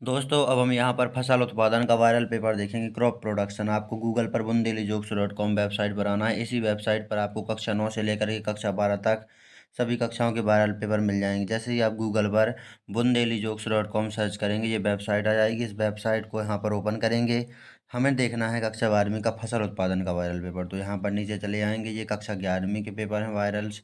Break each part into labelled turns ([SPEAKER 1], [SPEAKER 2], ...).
[SPEAKER 1] दोस्तों अब हम यहाँ पर फसल उत्पादन का वायरल पेपर देखेंगे। क्रॉप प्रोडक्शन आपको गूगल पर bundelijokes.com वेबसाइट पर आना है। इसी वेबसाइट पर आपको कक्षा 9 से लेकर के कक्षा 12 तक सभी कक्षाओं के वायरल पेपर मिल जाएंगे। जैसे ही आप गूगल पर bundelijokes.com सर्च करेंगे ये वेबसाइट आ जाएगी। इस वेबसाइट को यहाँ पर ओपन करेंगे। हमें देखना है कक्षा 12वीं का फसल उत्पादन का वायरल पेपर। तो यहाँ पर नीचे चले आएंगे, ये कक्षा 11वीं के पेपर हैं वायरल्स।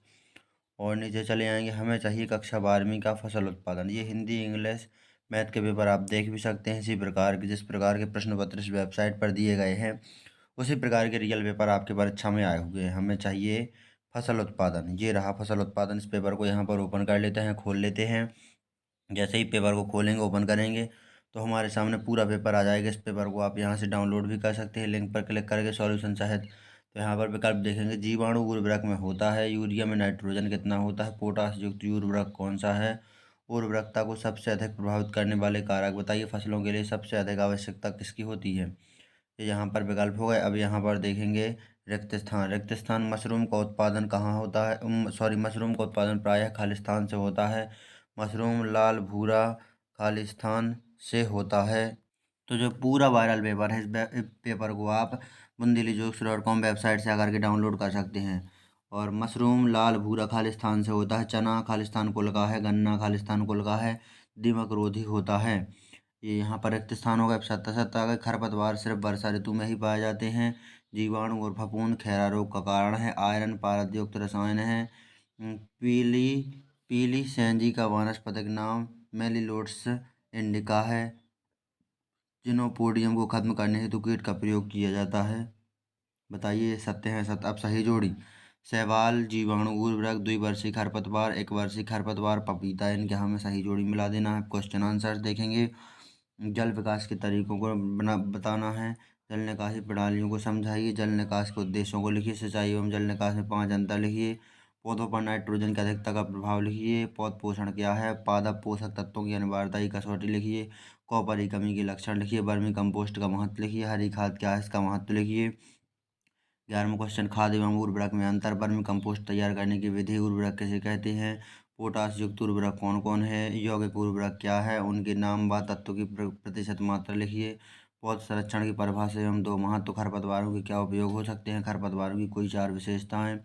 [SPEAKER 1] और नीचे चले आएंगे, हमें चाहिए कक्षा 12वीं का फसल उत्पादन। ये हिंदी इंग्लिश मैथ के पेपर आप देख भी सकते हैं। इसी प्रकार के जिस प्रकार के प्रश्न पत्र इस वेबसाइट पर दिए गए हैं उसी प्रकार के रियल पेपर आपके परीक्षा में आए हुए हैं। हमें चाहिए फसल उत्पादन। ये रहा फसल उत्पादन। इस पेपर को यहाँ पर ओपन कर लेते हैं, खोल लेते हैं। जैसे ही पेपर को खोलेंगे, ओपन करेंगे तो हमारे सामने पूरा पेपर आ जाएगा। इस पेपर को आप यहाँ से डाउनलोड भी कर सकते हैं, लिंक पर क्लिक करके सॉल्यूशन सहित। तो यहाँ पर विकल्प देखेंगे, जीवाणु उर्वरक में होता है, यूरिया में नाइट्रोजन कितना होता है, पोटाश युक्त उर्वरक कौन सा है, उर्वरकता को सबसे अधिक प्रभावित करने वाले कारक बताइए, फसलों के लिए सबसे अधिक आवश्यकता किसकी होती है। ये यहाँ पर विकल्प हो गए। अब यहाँ पर देखेंगे रिक्त स्थान। रिक्त स्थान मशरूम का उत्पादन कहाँ होता है, मशरूम का उत्पादन प्रायः खालिस्तान से होता है। मशरूम लाल भूरा खालिस्तान से होता है। तो जो पूरा वायरल पेपर है इस पेपर को आप bundelijokes.com वेबसाइट से आकर के डाउनलोड कर सकते हैं। और मशरूम लाल भूरा खालिस्तान से होता है, चना खालिस्तान कुल का है, गन्ना खालिस्तान कुल का है, दीमक रोधी होता है। ये यहाँ पर रिक्त स्थान होगा। सत्ता के खरपतवार सिर्फ वर्षा ऋतु में ही पाए जाते हैं। जीवाणु और फफूंद खैरा रोग का कारण है। आयरन पारद युक्त रसायन है। पीली पीली सेंजी का वानस्पतिक नाम मेलिलोट्स इंडिका है। जिनोपोडियम को खत्म करने हेतु कीट का प्रयोग किया जाता है। बताइए ये सत्य है सत्य। अब सही जोड़ी। शैवाल जीवाणु उर्वरक द्विवर्षीय खरपतवार एक वर्षीय खरपतवार पपीता, इनके हमें सही जोड़ी मिला देना है। क्वेश्चन आंसर देखेंगे। जल विकास के तरीकों को बताना है। जल निकासी प्रणालियों को समझाइए। जल निकास के उद्देश्यों को लिखिए। सिंचाई एवं जल निकास में 5 अंतर लिखिए। पौधों पर नाइट्रोजन की अधिकता का प्रभाव लिखिए। पौध पोषण क्या है। पादप पोषक तत्वों की अनिवार्यता की कसौटी लिखिए। कॉपर की कमी के लक्षण लिखिए। वर्मी कंपोस्ट का महत्व लिखिए। हरी खाद क्या है, इसका महत्व लिखिए। 11वां क्वेश्चन, खाद एवं उर्वरक में अंतर। वर्मी कंपोस्ट तैयार करने की विधि। उर्वरक किसे कहते हैं। पोटाश युक्त उर्वरक कौन कौन है। यौगिक उर्वरक क्या है, उनके नाम व तत्वों की प्रतिशत मात्रा लिखिए। पौध संरक्षण की परिभाषा एवं 2 महत्व। खरपतवारों के क्या उपयोग हो सकते हैं। खरपतवारों की कोई 4 विशेषताएं।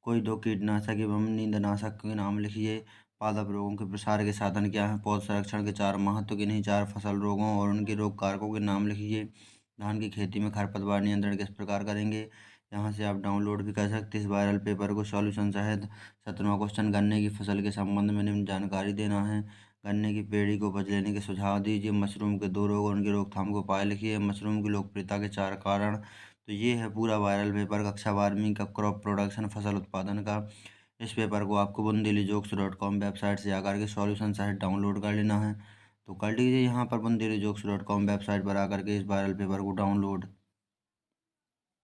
[SPEAKER 1] कोई 2 कीटनाशक एवं नींदनाशक के नाम लिखिए। पादप रोगों के प्रसार के साधन क्या हैं। पौध संरक्षण के 4 महत्व किन्हीं 4 फसल रोगों और उनके रोग कारकों के नाम लिखिए। धान की खेती में खरपतवार नियंत्रण किस प्रकार करेंगे। यहाँ से आप डाउनलोड भी कर सकते हैं इस वायरल पेपर को सॉल्यूशन सहित। 17वां क्वेश्चन, गन्ने की फसल के संबंध में निम्न जानकारी देना है। गन्ने की पेड़ी को बच लेने के सुझाव दीजिए। मशरूम के 2 रोग और उनकी रोकथाम को उपाय लिखिए। मशरूम की लोकप्रियता के 4 कारण। तो ये है पूरा वायरल पेपर कक्षा 12वीं का क्रॉप प्रोडक्शन फसल उत्पादन का। इस पेपर को आपको bundelijokes.com वेबसाइट से आकर के सॉल्यूशन सहित डाउनलोड कर लेना है। तो कर लीजिए यहाँ पर bundelijokes.com वेबसाइट पर आकर के इस वायरल पेपर को डाउनलोड।